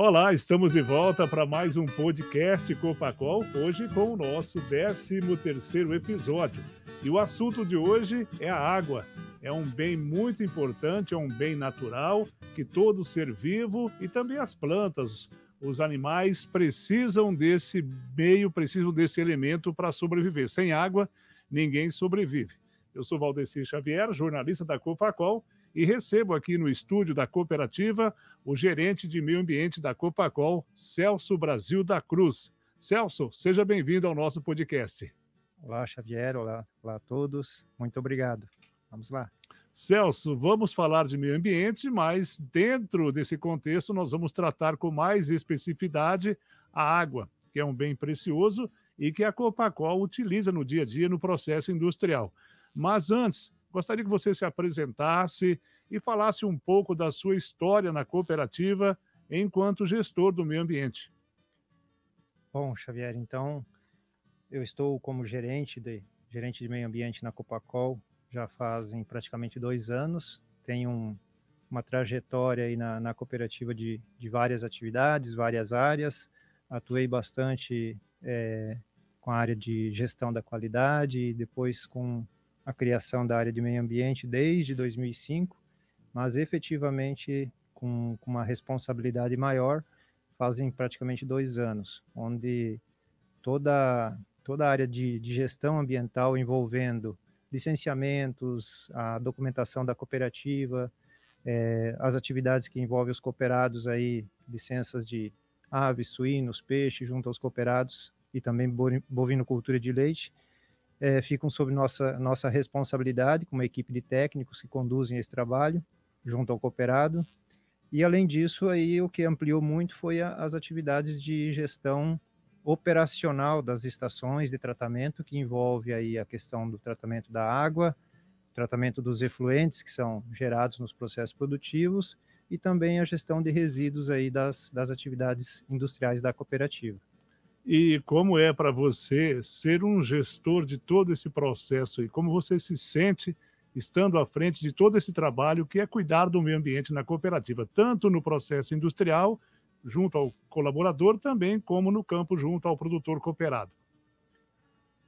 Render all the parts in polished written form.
Olá, estamos de volta para mais um podcast Copacol, hoje com o nosso 13º episódio. E o assunto de hoje é a água. É um bem muito importante, é um bem natural que todo ser vivo e também as plantas, os animais precisam desse meio, precisam desse elemento para sobreviver. Sem água, ninguém sobrevive. Eu sou Valdeci Xavier, jornalista da Copacol, e recebo aqui no estúdio da cooperativa o gerente de meio ambiente da Copacol, Celso Brasil da Cruz. Celso, seja bem-vindo ao nosso podcast. Olá, Xavier, olá a todos, muito obrigado. Vamos lá. Celso, vamos falar de meio ambiente, mas dentro desse contexto nós vamos tratar com mais especificidade a água, que é um bem precioso e que a Copacol utiliza no dia a dia no processo industrial. Mas antes, gostaria que você se apresentasse e falasse um pouco da sua história na cooperativa enquanto gestor do meio ambiente. Bom, Xavier, então eu estou como gerente de meio ambiente na Copacol já fazem praticamente 2 anos. Tenho uma trajetória aí na cooperativa de várias atividades, várias áreas. Atuei bastante com a área de gestão da qualidade e depois com a criação da área de meio ambiente desde 2005, mas efetivamente com uma responsabilidade maior fazem praticamente 2 anos, onde toda a área de gestão ambiental envolvendo licenciamentos, a documentação da cooperativa, as atividades que envolvem os cooperados, aí, licenças de aves, suínos, peixes junto aos cooperados e também bovinocultura de leite, ficam sob nossa responsabilidade como equipe de técnicos que conduzem esse trabalho junto ao cooperado. E além disso, aí, o que ampliou muito foi as atividades de gestão operacional das estações de tratamento, que envolve aí a questão do tratamento da água, tratamento dos efluentes que são gerados nos processos produtivos e também a gestão de resíduos aí das atividades industriais da cooperativa. E como é para você ser um gestor de todo esse processo e como você se sente estando à frente de todo esse trabalho que é cuidar do meio ambiente na cooperativa, tanto no processo industrial, junto ao colaborador, também como no campo, junto ao produtor cooperado?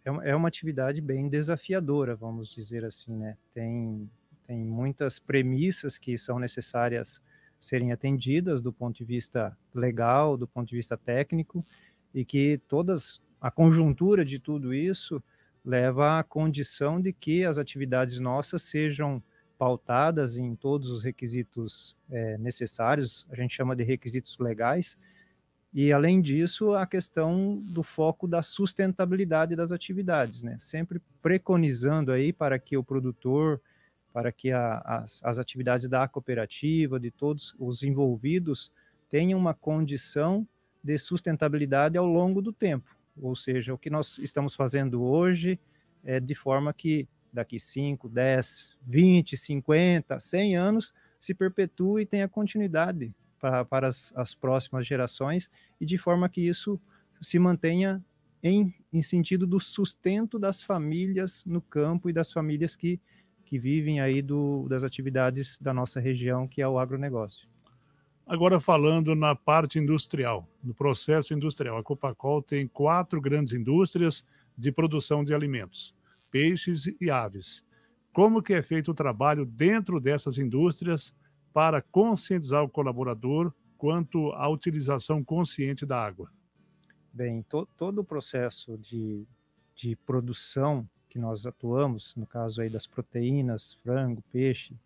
É uma atividade bem desafiadora, vamos dizer assim, né? Tem muitas premissas que são necessárias serem atendidas do ponto de vista legal, do ponto de vista técnico, e que a conjuntura de tudo isso leva à condição de que as atividades nossas sejam pautadas em todos os requisitos necessários, a gente chama de requisitos legais, e além disso a questão do foco da sustentabilidade das atividades, né? Sempre preconizando aí para que o produtor, para que as atividades da cooperativa, de todos os envolvidos, tenham uma condição de sustentabilidade ao longo do tempo. Ou seja, o que nós estamos fazendo hoje é de forma que daqui 5, 10, 20, 50, 100 anos se perpetue e tenha continuidade para as próximas gerações e de forma que isso se mantenha em sentido do sustento das famílias no campo e das famílias que vivem aí das atividades da nossa região, que é o agronegócio. Agora falando na parte industrial, no processo industrial, a Copacol tem 4 grandes indústrias de produção de alimentos, peixes e aves. Como que é feito o trabalho dentro dessas indústrias para conscientizar o colaborador quanto à utilização consciente da água? Bem, todo o processo de produção que nós atuamos, no caso aí das proteínas, frango, peixe,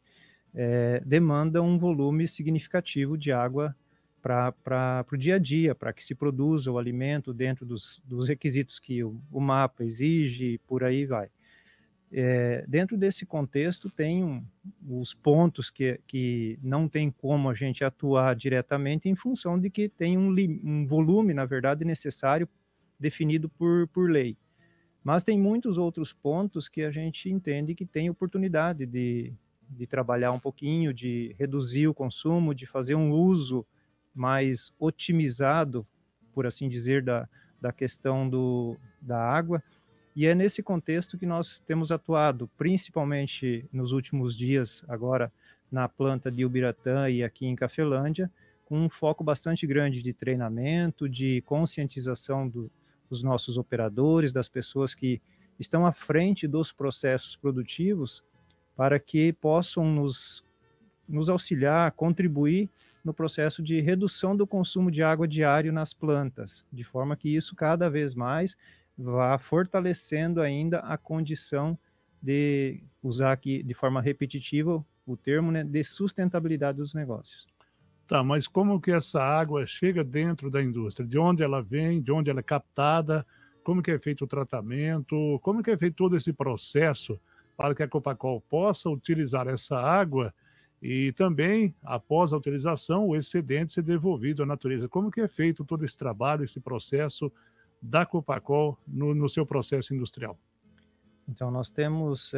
demanda um volume significativo de água para o dia a dia, para que se produza o alimento dentro dos requisitos que o MAPA exige e por aí vai. Dentro desse contexto tem os pontos que não tem como a gente atuar diretamente em função de que tem um volume, na verdade, necessário definido por lei. Mas tem muitos outros pontos que a gente entende que tem oportunidade de trabalhar um pouquinho, de reduzir o consumo, de fazer um uso mais otimizado, por assim dizer, da questão da água. E é nesse contexto que nós temos atuado, principalmente nos últimos dias, agora na planta de Ubiratã e aqui em Cafelândia, com um foco bastante grande de treinamento, de conscientização dos nossos operadores, das pessoas que estão à frente dos processos produtivos, para que possam nos auxiliar, contribuir no processo de redução do consumo de água diário nas plantas, de forma que isso cada vez mais vá fortalecendo ainda a condição de usar aqui de forma repetitiva o termo, né, de sustentabilidade dos negócios. Tá, mas como que essa água chega dentro da indústria? De onde ela vem? De onde ela é captada? Como que é feito o tratamento? Como que é feito todo esse processo para que a Copacol possa utilizar essa água e também, após a utilização, o excedente ser devolvido à natureza? Como que é feito todo esse trabalho, esse processo da Copacol no seu processo industrial? Então, nós temos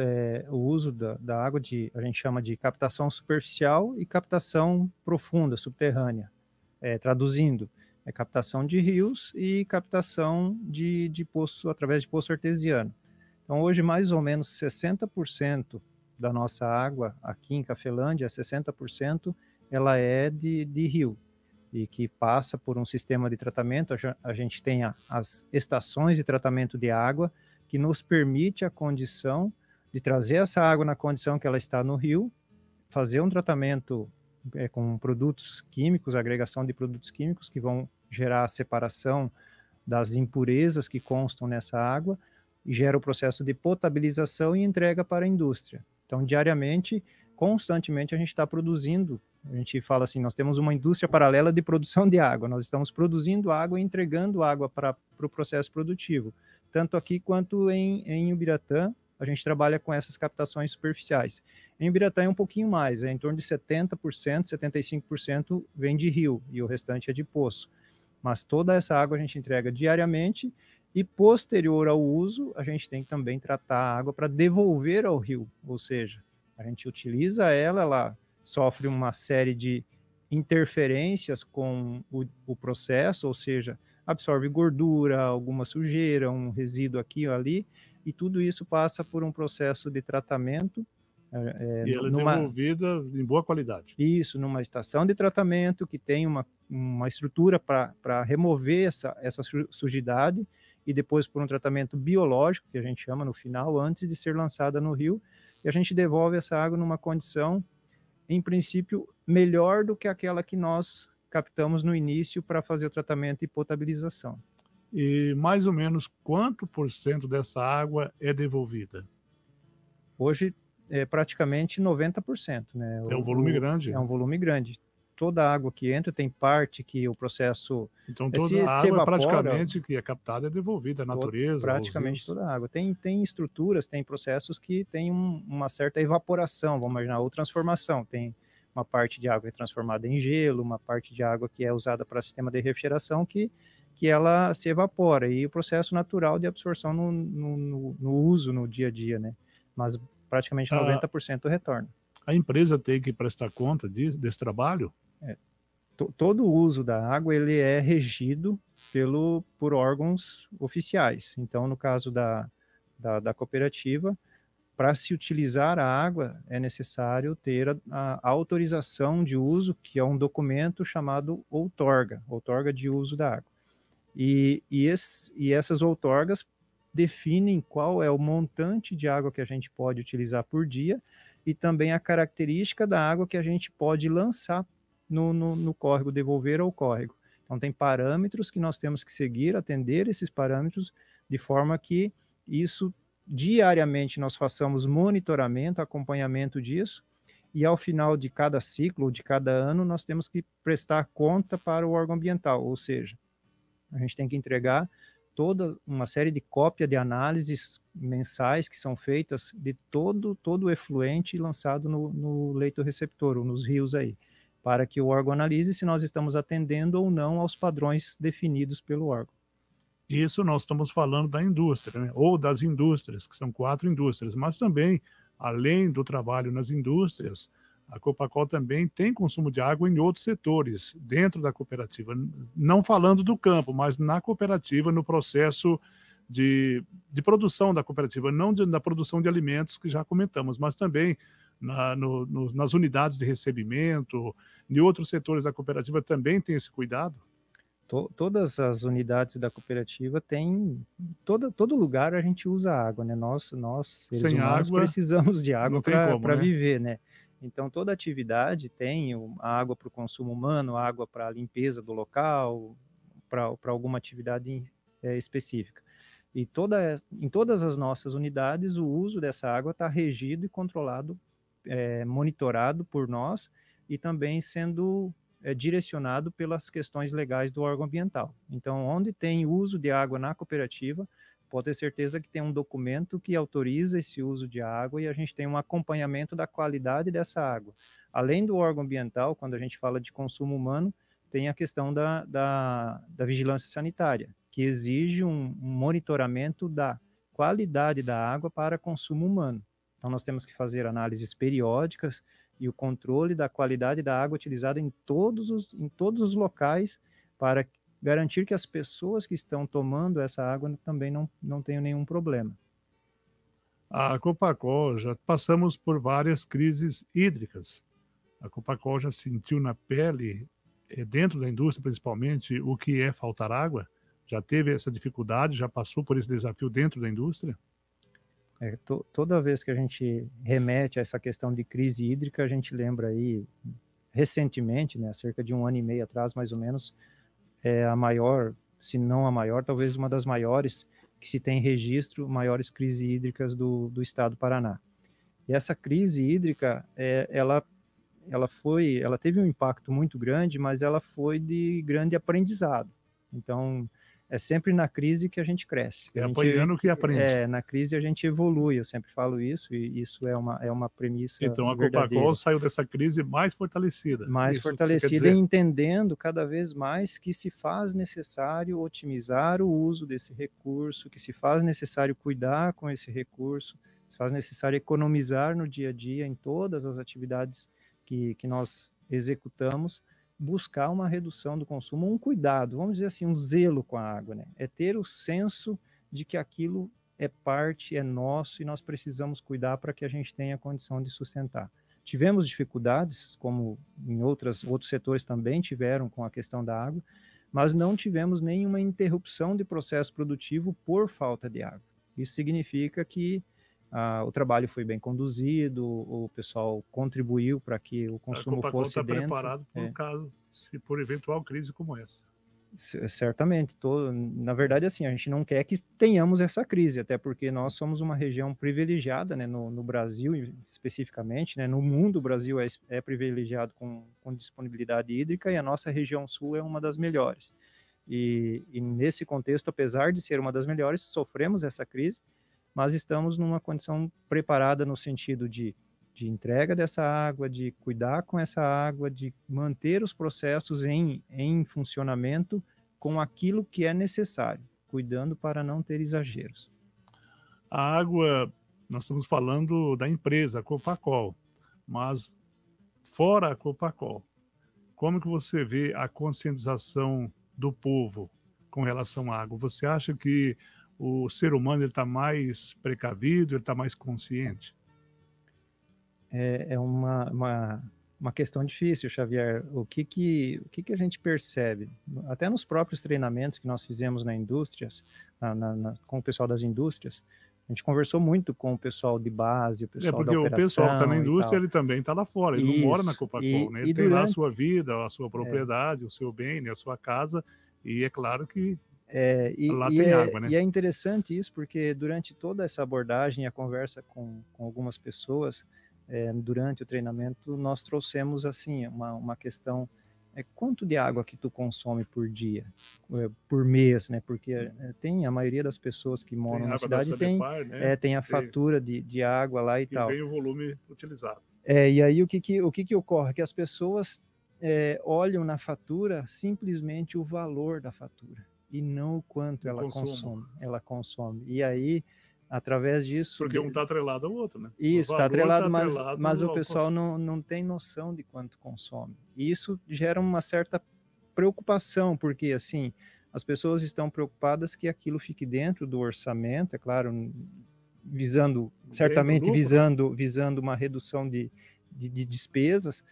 o uso da água, a gente chama de captação superficial e captação profunda, subterrânea. Traduzindo, é captação de rios e captação de poço, através de poço artesiano. Então, hoje, mais ou menos 60% da nossa água aqui em Cafelândia, 60%, ela é de rio, e que passa por um sistema de tratamento. A gente tem as estações de tratamento de água, que nos permite a condição de trazer essa água na condição que ela está no rio, fazer um tratamento com produtos químicos, agregação de produtos químicos que vão gerar a separação das impurezas que constam nessa água, e gera o processo de potabilização e entrega para a indústria. Então, diariamente, constantemente, a gente está produzindo. A gente fala assim, nós temos uma indústria paralela de produção de água. Nós estamos produzindo água e entregando água para o processo produtivo. Tanto aqui quanto em Ubiratã, a gente trabalha com essas captações superficiais. Em Ubiratã é um pouquinho mais, em torno de 70%, 75% vem de rio e o restante é de poço. Mas toda essa água a gente entrega diariamente e, posterior ao uso, a gente tem que também tratar a água para devolver ao rio, ou seja, a gente utiliza ela sofre uma série de interferências com o processo, ou seja, absorve gordura, alguma sujeira, um resíduo aqui ou ali, e tudo isso passa por um processo de tratamento. E ela é devolvida em boa qualidade. Isso, numa estação de tratamento que tem uma estrutura para remover essa sujidade, e depois por um tratamento biológico, que a gente chama no final, antes de ser lançada no rio, e a gente devolve essa água numa condição, em princípio, melhor do que aquela que nós captamos no início para fazer o tratamento e potabilização. E mais ou menos quanto por cento dessa água é devolvida? Hoje é praticamente 90%, né? É um volume grande. É um volume grande. Toda a água que entra, tem parte que o processo... Então toda a água praticamente que é captada é devolvida à natureza? Praticamente toda a água. Tem estruturas, tem processos que tem uma certa evaporação, vamos imaginar, ou transformação. Tem uma parte de água que é transformada em gelo, uma parte de água que é usada para sistema de refrigeração que ela se evapora, e o processo natural de absorção no uso, no dia a dia, né? Mas praticamente 90% retorna. A empresa tem que prestar conta desse trabalho? Todo o uso da água ele é regido por órgãos oficiais. Então, no caso da cooperativa, para se utilizar a água, é necessário ter a autorização de uso, que é um documento chamado outorga de uso da água. E essas outorgas definem qual é o montante de água que a gente pode utilizar por dia e também a característica da água que a gente pode lançar no córrego, devolver ao córrego. Então, tem parâmetros que nós temos que seguir, atender esses parâmetros, de forma que isso, diariamente, nós façamos monitoramento, acompanhamento disso, e ao final de cada ciclo, ou de cada ano, nós temos que prestar conta para o órgão ambiental, ou seja, a gente tem que entregar toda uma série de cópia de análises mensais que são feitas de todo o efluente lançado no leito receptor, ou nos rios aí, para que o órgão analise se nós estamos atendendo ou não aos padrões definidos pelo órgão. Isso nós estamos falando da indústria, né? Ou das indústrias, que são 4 indústrias, mas também, além do trabalho nas indústrias, a Copacol também tem consumo de água em outros setores, dentro da cooperativa. Não falando do campo, mas na cooperativa, no processo de produção da cooperativa, não da produção de alimentos, que já comentamos, mas também nas unidades de recebimento, em outros setores da cooperativa também tem esse cuidado? Todas as unidades da cooperativa têm, todo lugar a gente usa água, né? Nós seres Sem humanos, água, precisamos de água não tem como, para né? viver, né? Então, toda atividade tem a água para o consumo humano, a água para a limpeza do local, para alguma atividade específica. E em todas as nossas unidades, o uso dessa água está regido e controlado, monitorado por nós e também sendo direcionado pelas questões legais do órgão ambiental. Então, onde tem uso de água na cooperativa, pode ter certeza que tem um documento que autoriza esse uso de água e a gente tem um acompanhamento da qualidade dessa água. Além do órgão ambiental, quando a gente fala de consumo humano, tem a questão da vigilância sanitária, que exige um monitoramento da qualidade da água para consumo humano. Então, nós temos que fazer análises periódicas e o controle da qualidade da água utilizada em todos os locais para garantir que as pessoas que estão tomando essa água também não tenham nenhum problema. A Copacol, já passamos por várias crises hídricas. A Copacol já sentiu na pele, dentro da indústria principalmente, o que é faltar água? Já teve essa dificuldade, já passou por esse desafio dentro da indústria? Toda vez que a gente remete a essa questão de crise hídrica, a gente lembra aí, recentemente, né, cerca de 1 ano e meio atrás, mais ou menos, a maior, se não a maior, talvez uma das maiores que se tem registro, maiores crises hídricas do estado do Paraná. E essa crise hídrica, ela teve um impacto muito grande, mas ela foi de grande aprendizado. Então, é sempre na crise que a gente cresce. Apanhando que aprende. Na crise a gente evolui, eu sempre falo isso, e isso é uma premissa Então, a verdadeira. Copacol saiu dessa crise mais fortalecida. Mais fortalecida e entendendo cada vez mais que se faz necessário otimizar o uso desse recurso, que se faz necessário cuidar com esse recurso, se faz necessário economizar no dia a dia, em todas as atividades que nós executamos, buscar uma redução do consumo, um cuidado, vamos dizer assim, um zelo com a água, né? É ter o senso de que aquilo é parte, é nosso e nós precisamos cuidar para que a gente tenha condição de sustentar. Tivemos dificuldades, como em outros setores também tiveram com a questão da água, mas não tivemos nenhuma interrupção de processo produtivo por falta de água. Isso significa que o trabalho foi bem conduzido, o pessoal contribuiu para que o consumo fosse dentro. Preparado por caso, por eventual crise como essa. Certamente. Na verdade, assim, a gente não quer que tenhamos essa crise, até porque nós somos uma região privilegiada, né, no Brasil especificamente, né, no mundo o Brasil é privilegiado com disponibilidade hídrica e a nossa região sul é uma das melhores. E nesse contexto, apesar de ser uma das melhores, sofremos essa crise, mas estamos numa condição preparada no sentido de entrega dessa água, de cuidar com essa água, de manter os processos em funcionamento com aquilo que é necessário, cuidando para não ter exageros. A água, nós estamos falando da empresa, a Copacol, mas fora a Copacol, como que você vê a conscientização do povo com relação à água? Você acha que o ser humano está mais precavido, ele está mais consciente? É uma questão difícil, Xavier. O que a gente percebe? Até nos próprios treinamentos que nós fizemos na indústrias, com o pessoal das indústrias, a gente conversou muito com o pessoal de base, o pessoal da operação. Porque o pessoal que está na indústria, ele também está lá fora, ele não mora na Copacol, né? Ele tem lá a sua vida, a sua propriedade, o seu bem, né? A sua casa, e é claro que lá tem água, né? E é interessante isso, porque durante toda essa abordagem e a conversa com algumas pessoas, durante o treinamento, nós trouxemos assim uma questão: quanto de água que tu consome por dia, por mês, né? Porque tem a maioria das pessoas que moram na cidade tem a fatura de água lá e tal. E vem o volume utilizado. E aí o que ocorre? Que as pessoas olham na fatura simplesmente o valor da fatura e não o quanto ela consome. E aí, através disso... Porque um está atrelado ao outro, né? Isso, está atrelado, mas o pessoal não tem noção de quanto consome. E isso gera uma certa preocupação, porque, assim, as pessoas estão preocupadas que aquilo fique dentro do orçamento, é claro, visando, certamente visando uma redução de despesas,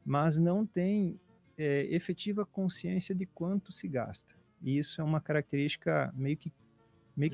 mas não tem efetiva consciência de quanto se gasta. E isso é uma característica meio que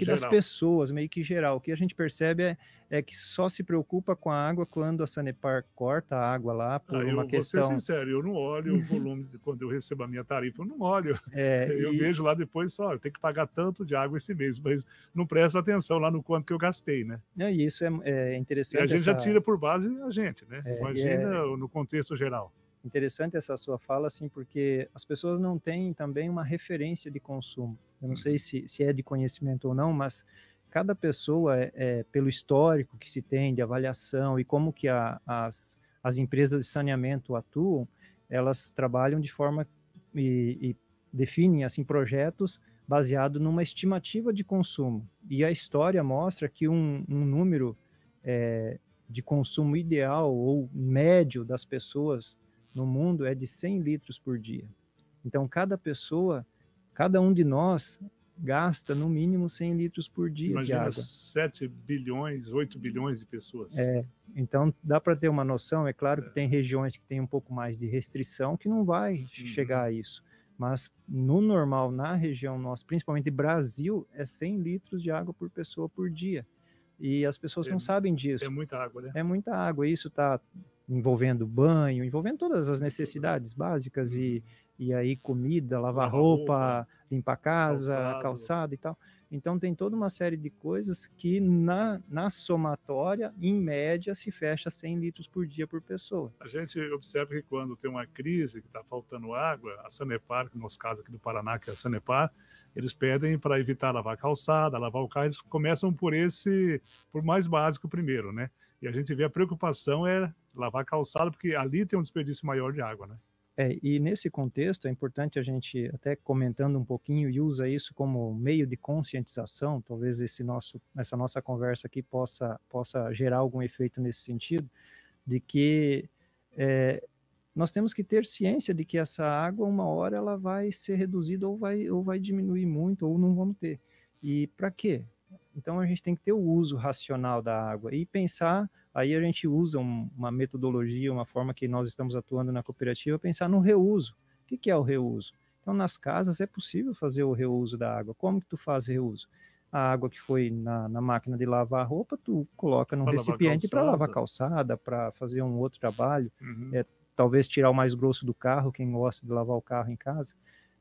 das pessoas, meio que geral. O que a gente percebe é que só se preocupa com a água quando a Sanepar corta a água lá por uma questão... Vou ser sincero, eu não olho o volume quando eu recebo a minha tarifa, eu não olho. Eu vejo lá depois só, eu tenho que pagar tanto de água esse mês, mas não presto atenção lá no quanto que eu gastei, né? E isso é interessante. E a gente já tira por base a gente, né? Imagina no contexto geral. Interessante essa sua fala, assim, porque as pessoas não têm também uma referência de consumo. Eu não sei se é de conhecimento ou não, mas cada pessoa, pelo histórico que se tem de avaliação e como que as empresas de saneamento atuam, elas trabalham de forma e definem assim, projetos baseado numa estimativa de consumo. E a história mostra que um número de consumo ideal ou médio das pessoas no mundo é de 100 litros por dia. Então, cada pessoa, cada um de nós, gasta no mínimo 100 litros por dia de água. 7 bilhões, 8 bilhões de pessoas. Então, dá para ter uma noção. É claro que tem regiões que têm um pouco mais de restrição, que não vai chegar a isso. Mas, no normal, na região nossa, principalmente Brasil, é 100 litros de água por pessoa por dia. E as pessoas não sabem disso. É muita água, né? É muita água. Isso está envolvendo banho, envolvendo todas as necessidades básicas e aí comida, lavar roupa, limpar a casa, calçado e tal. Então tem toda uma série de coisas que na somatória, em média, se fecha 100 litros por dia por pessoa. A gente observa que quando tem uma crise, que está faltando água, a Sanepar, que no nosso caso aqui do Paraná, que é a Sanepar, eles pedem para evitar lavar calçada, lavar o carro, eles começam por mais básico primeiro, né? E a gente vê a preocupação é lavar calçada, porque ali tem um desperdício maior de água, né? E nesse contexto é importante a gente, até comentando um pouquinho, e usa isso como meio de conscientização, talvez essa nossa conversa aqui possa gerar algum efeito nesse sentido, de que nós temos que ter ciência de que essa água, uma hora, ela vai ser reduzida ou vai diminuir muito, ou não vamos ter. E para quê? Então, a gente tem que ter o uso racional da água e pensar, aí a gente usa uma metodologia, uma forma que nós estamos atuando na cooperativa, pensar no reuso. O que é o reuso? Então, nas casas é possível fazer o reuso da água. Como que tu faz reuso? A água que foi na máquina de lavar roupa, tu coloca num recipiente para lavar calçada, para fazer um outro trabalho, talvez tirar o mais grosso do carro, quem gosta de lavar o carro em casa.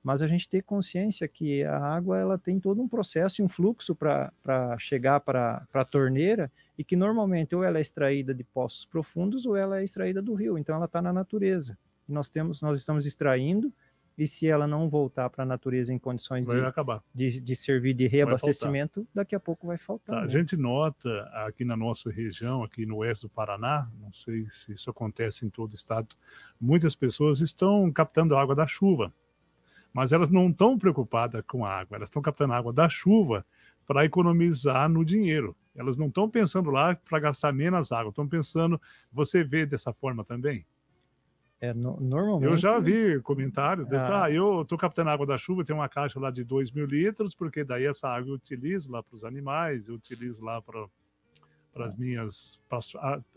Mas a gente ter consciência que a água ela tem todo um processo e um fluxo para chegar para a torneira e que normalmente ou ela é extraída de poços profundos ou ela é extraída do rio, então ela está na natureza. Nós estamos extraindo e se ela não voltar para a natureza em condições de servir de reabastecimento, daqui a pouco vai faltar. A gente nota aqui na nossa região, aqui no oeste do Paraná, não sei se isso acontece em todo o estado, muitas pessoas estão captando água da chuva. Mas elas não estão preocupadas com a água, elas estão captando a água da chuva para economizar no dinheiro. Elas não estão pensando lá para gastar menos água, estão pensando... Você vê dessa forma também? Normalmente... Eu já vi comentários, eu estou captando água da chuva, tem uma caixa lá de 2.000 litros, porque daí essa água eu utilizo lá para os animais, eu utilizo lá para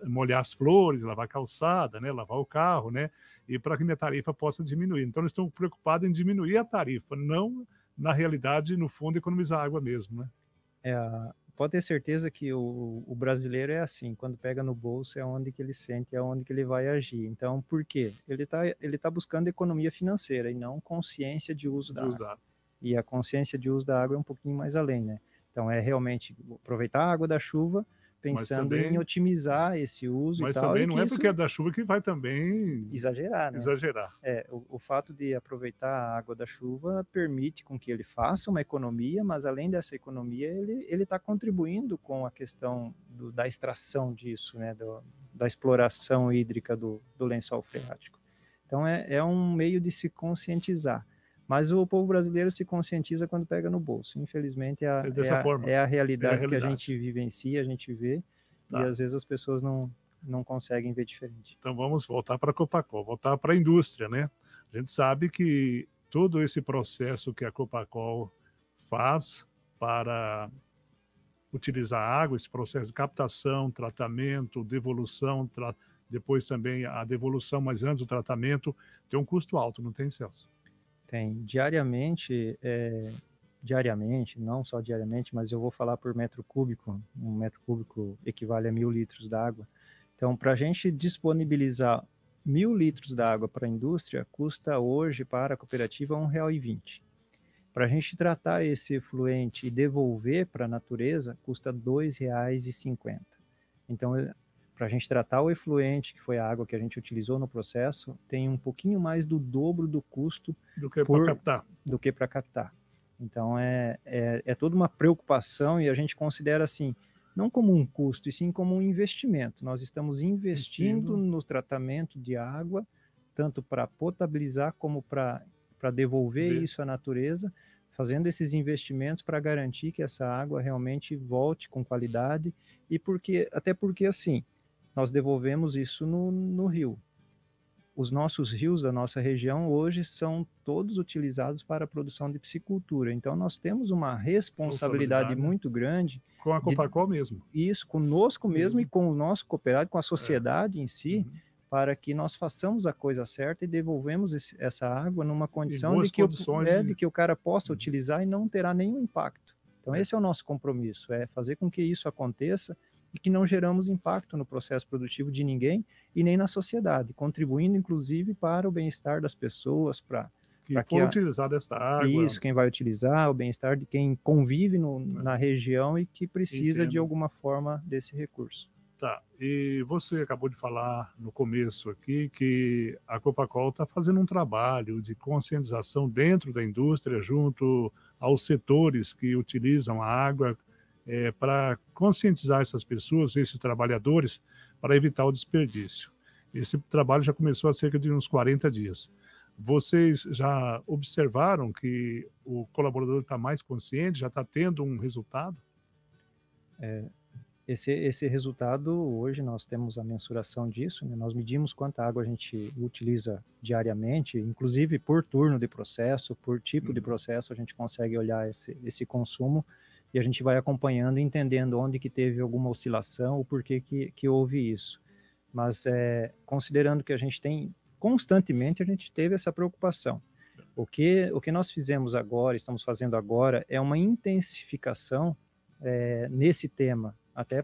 molhar as flores, lavar a calçada, né, lavar o carro, né? E para que minha tarifa possa diminuir. Então, eles estão preocupados em diminuir a tarifa, não, na realidade, no fundo, economizar água mesmo, né? Pode ter certeza que o brasileiro é assim, quando pega no bolso é onde que ele sente, é onde que ele vai agir. Então, por quê? Ele tá buscando economia financeira e não consciência de uso da água. E a consciência de uso da água é um pouquinho mais além, né? Então, é realmente aproveitar a água da chuva, pensando em otimizar esse uso e tal. Mas também não é porque é da chuva que vai também... Exagerar, né? Exagerar. O fato de aproveitar a água da chuva permite com que ele faça uma economia, mas além dessa economia, ele está contribuindo com a questão da extração disso, né? Da exploração hídrica do lençol freático. Então, é um meio de se conscientizar. Mas o povo brasileiro se conscientiza quando pega no bolso. Infelizmente, é a realidade que a gente vivencia, a gente vê, e às vezes as pessoas não conseguem ver diferente. Então vamos voltar para a Copacol, voltar para a indústria, né? A gente sabe que todo esse processo que a Copacol faz para utilizar a água, esse processo de captação, tratamento, devolução, depois também a devolução, mas antes do tratamento, tem um custo alto, não tem, Celso? Tem. Diariamente, não só diariamente, mas eu vou falar por metro cúbico. Um metro cúbico equivale a 1.000 litros d'água. Então, para a gente disponibilizar 1.000 litros d'água para a indústria, custa hoje para a cooperativa R$ 1,20. Para a gente tratar esse efluente e devolver para a natureza, custa R$ 2,50. Então, para a gente tratar o efluente, que foi a água que a gente utilizou no processo, tem um pouquinho mais do dobro do custo do que para captar. Do que para captar. Então, é toda uma preocupação e a gente considera assim, não como um custo, e sim como um investimento. Nós estamos investindo no tratamento de água, tanto para potabilizar como para devolver isso à natureza, fazendo esses investimentos para garantir que essa água realmente volte com qualidade, e até porque assim, nós devolvemos isso no rio. Os nossos rios da nossa região hoje são todos utilizados para a produção de piscicultura. Então, nós temos uma responsabilidade muito grande. Com a Copacol mesmo. Isso, conosco mesmo e com o nosso cooperado, com a sociedade em si, para que nós façamos a coisa certa e devolvemos essa água numa condição de que o cara possa utilizar e não terá nenhum impacto. Então, esse é o nosso compromisso, é fazer com que isso aconteça e que não geramos impacto no processo produtivo de ninguém e nem na sociedade, contribuindo, inclusive, para o bem-estar das pessoas, para que utilizar desta água. Isso, quem vai utilizar, o bem-estar de quem convive na região e que precisa, de alguma forma, desse recurso. Tá, e você acabou de falar no começo aqui que a Copacol está fazendo um trabalho de conscientização dentro da indústria, junto aos setores que utilizam a água, para conscientizar essas pessoas, esses trabalhadores, para evitar o desperdício. Esse trabalho já começou há cerca de uns 40 dias. Vocês já observaram que o colaborador está mais consciente, já está tendo um resultado? Esse resultado, hoje nós temos a mensuração disso, né? Nós medimos quanta água a gente utiliza diariamente, inclusive por turno de processo, por tipo de processo, a gente consegue olhar esse consumo e a gente vai acompanhando e entendendo onde que teve alguma oscilação, o porquê que houve isso. Mas considerando que a gente tem, constantemente a gente teve essa preocupação. O que nós fizemos agora, estamos fazendo agora, é uma intensificação nesse tema. Até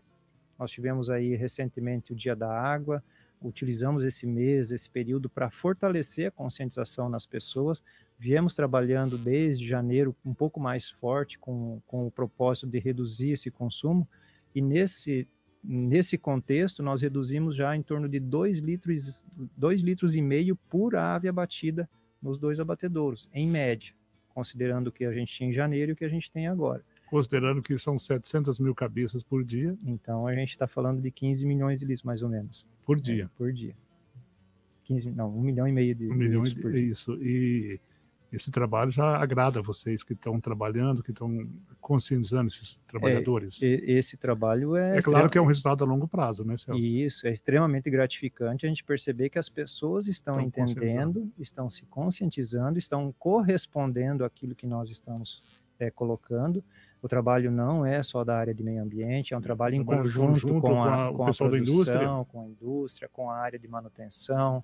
nós tivemos aí recentemente o Dia da Água, utilizamos esse mês, esse período para fortalecer a conscientização nas pessoas, viemos trabalhando desde janeiro um pouco mais forte com o propósito de reduzir esse consumo, e nesse contexto nós reduzimos já em torno de 2,5 litros por ave abatida nos 2 abatedouros, em média, considerando o que a gente tinha em janeiro e o que a gente tem agora. Considerando que são 700 mil cabeças por dia. Então, a gente está falando de 15 milhões de litros, mais ou menos. Por dia. Por dia. 1,5 milhão de litros por dia. Isso. E esse trabalho já agrada vocês que estão trabalhando, que estão conscientizando esses trabalhadores. Esse trabalho claro que é um resultado a longo prazo, né, Celso? Isso, é extremamente gratificante a gente perceber que as pessoas estão entendendo, estão se conscientizando, estão correspondendo àquilo que nós estamos colocando. O trabalho não é só da área de meio ambiente, é um trabalho em conjunto com a produção, com a indústria, com a área de manutenção,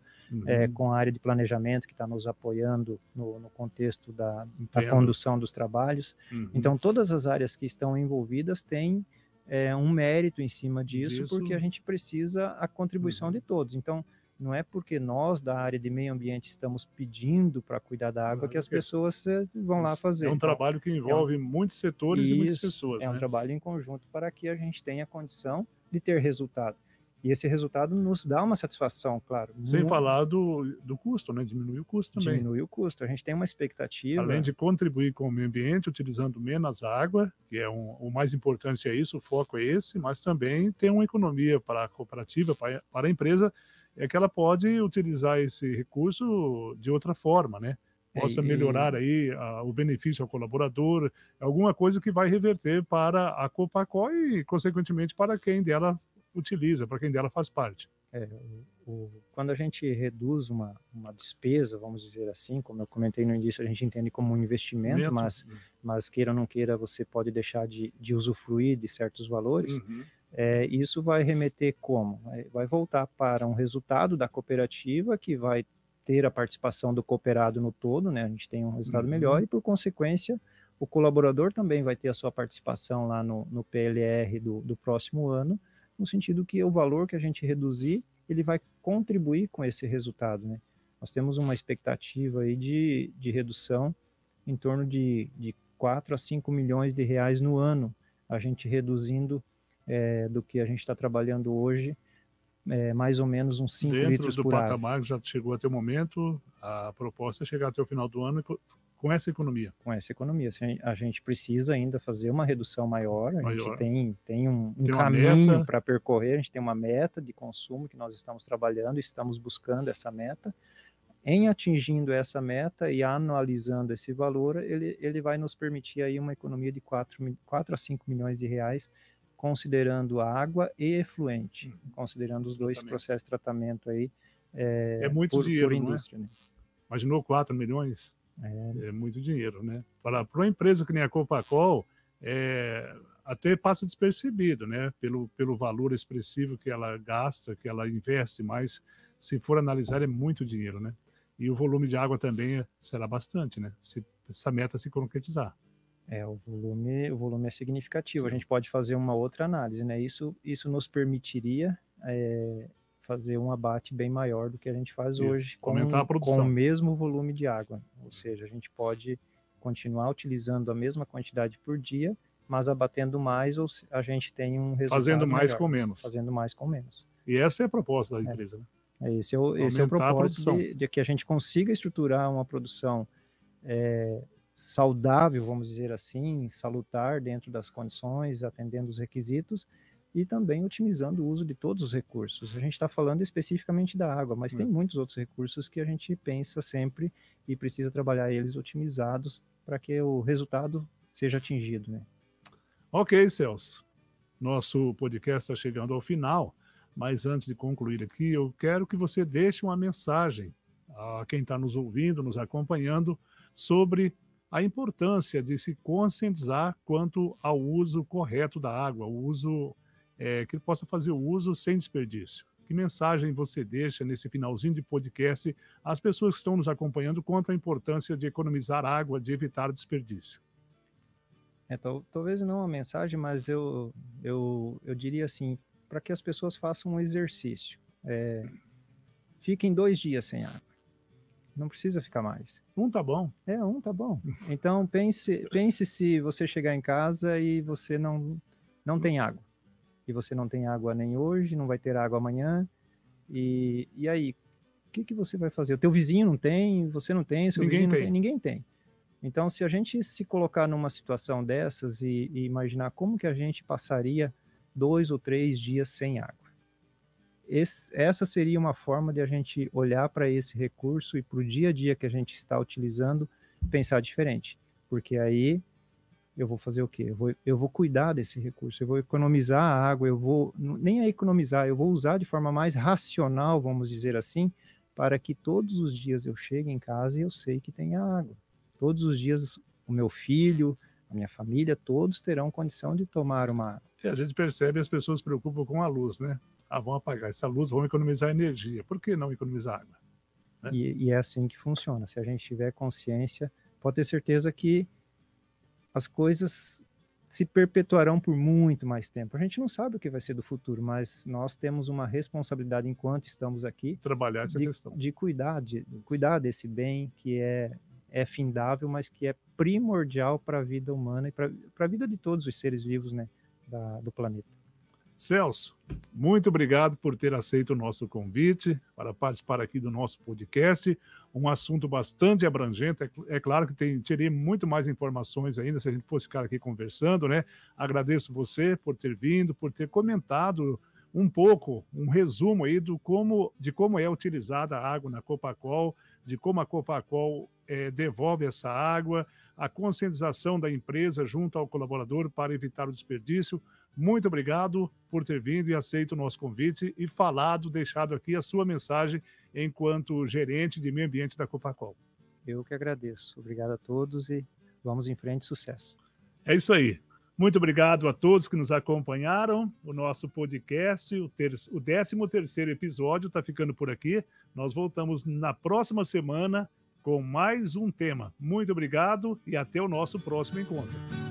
com a área de planejamento que está nos apoiando no contexto da condução dos trabalhos. Então, todas as áreas que estão envolvidas têm um mérito em cima disso, porque a gente precisa a contribuição de todos. Então, não é porque nós, da área de meio ambiente, estamos pedindo para cuidar da água que as pessoas vão lá fazer. É um trabalho que envolve muitos setores e muitas pessoas. É um trabalho em conjunto para que a gente tenha condição de ter resultado. E esse resultado nos dá uma satisfação, claro. Sem falar do custo, né? Diminui o custo também. Diminui o custo. A gente tem uma expectativa. Além de contribuir com o meio ambiente, utilizando menos água, que é o mais importante é isso, o foco é esse, mas também tem uma economia para a cooperativa, para a empresa, é que ela pode utilizar esse recurso de outra forma, né? Possa melhorar aí o benefício ao colaborador, alguma coisa que vai reverter para a Copacol e, consequentemente, para quem dela utiliza, para quem dela faz parte. Quando a gente reduz uma despesa, vamos dizer assim, como eu comentei no início, a gente entende como um investimento, mas queira ou não queira, você pode deixar de usufruir de certos valores. Isso vai remeter como? Vai voltar para um resultado da cooperativa, que vai ter a participação do cooperado no todo, né? A gente tem um resultado melhor e, por consequência, o colaborador também vai ter a sua participação lá no PLR do próximo ano, no sentido que o valor que a gente reduzir, ele vai contribuir com esse resultado, né? Nós temos uma expectativa aí de redução em torno de 4 a 5 milhões de reais no ano, a gente reduzindo do que a gente está trabalhando hoje, mais ou menos uns 5 litros por ave. Dentro do patamar que já chegou até o momento, a proposta é chegar até o final do ano com essa economia. Com essa economia. A gente precisa ainda fazer uma redução maior, a gente tem um caminho para percorrer, a gente tem uma meta de consumo que nós estamos trabalhando, estamos buscando essa meta. Em atingindo essa meta e analisando esse valor, ele vai nos permitir aí uma economia de 4 a 5 milhões de reais, considerando a água e efluente, considerando os dois processos de tratamento aí, muito dinheiro, por indústria. Não é? Né? Imaginou 4 milhões? É muito dinheiro, né? Para uma empresa que nem a Copacol, até passa despercebido, né? Pelo valor expressivo que ela gasta, que ela investe, mas se for analisar é muito dinheiro, né? E o volume de água também será bastante, né? Se essa meta se concretizar. O volume é significativo. A gente pode fazer uma outra análise, né? Isso nos permitiria fazer um abate bem maior do que a gente faz hoje, com o mesmo volume de água. Ou seja, a gente pode continuar utilizando a mesma quantidade por dia, mas abatendo mais, ou a gente tem um resultado fazendo mais melhor, com menos. Fazendo mais com menos. E essa é a proposta da empresa, né? Esse é o propósito de que a gente consiga estruturar uma produção saudável, vamos dizer assim, salutar dentro das condições, atendendo os requisitos e também otimizando o uso de todos os recursos. A gente está falando especificamente da água, mas tem muitos outros recursos que a gente pensa sempre e precisa trabalhar eles otimizados para que o resultado seja atingido, né? Ok, Celso. Nosso podcast está chegando ao final, mas antes de concluir aqui, eu quero que você deixe uma mensagem a quem está nos ouvindo, nos acompanhando, sobre a importância de se conscientizar quanto ao uso correto da água, o uso que ele possa fazer o uso sem desperdício. Que mensagem você deixa nesse finalzinho de podcast às pessoas que estão nos acompanhando quanto à importância de economizar água, de evitar desperdício? Talvez não uma mensagem, mas eu diria assim, para que as pessoas façam um exercício. Fiquem 2 dias sem água. Não precisa ficar mais. Um tá bom. Um tá bom. Então, pense se você chegar em casa e você não tem água. E você não tem água nem hoje, não vai ter água amanhã. E aí, o que você vai fazer? O teu vizinho não tem, você não tem, seu vizinho não tem, ninguém tem. Então, se a gente se colocar numa situação dessas e imaginar como que a gente passaria 2 ou 3 dias sem água. Essa seria uma forma de a gente olhar para esse recurso e para o dia a dia que a gente está utilizando, pensar diferente. Porque aí eu vou fazer o quê? Eu vou cuidar desse recurso, eu vou economizar a água, nem a economizar, eu vou usar de forma mais racional, vamos dizer assim, para que todos os dias eu chegue em casa e eu sei que tem água. Todos os dias o meu filho, a minha família, todos terão condição de tomar uma água. A gente percebe, as pessoas se preocupam com a luz, né? Vão apagar essa luz, vão economizar energia. Por que não economizar água? Né? E é assim que funciona. Se a gente tiver consciência, pode ter certeza que as coisas se perpetuarão por muito mais tempo. A gente não sabe o que vai ser do futuro, mas nós temos uma responsabilidade enquanto estamos aqui trabalhar essa questão de cuidar desse bem que é findável, mas que é primordial para a vida humana e para a vida de todos os seres vivos, né, do planeta. Celso, muito obrigado por ter aceito o nosso convite para participar aqui do nosso podcast. Um assunto bastante abrangente. É claro que teria muito mais informações ainda se a gente fosse ficar aqui conversando, né? Agradeço você por ter vindo, por ter comentado um pouco, um resumo aí de como é utilizada a água na Copacol, de como a Copacol devolve essa água, a conscientização da empresa junto ao colaborador para evitar o desperdício. Muito obrigado por ter vindo e aceito o nosso convite e deixado aqui a sua mensagem enquanto gerente de meio ambiente da Copacol. Eu que agradeço. Obrigado a todos e vamos em frente, sucesso. É isso aí. Muito obrigado a todos que nos acompanharam. O nosso podcast, o 13º episódio, está ficando por aqui. Nós voltamos na próxima semana com mais um tema. Muito obrigado e até o nosso próximo encontro.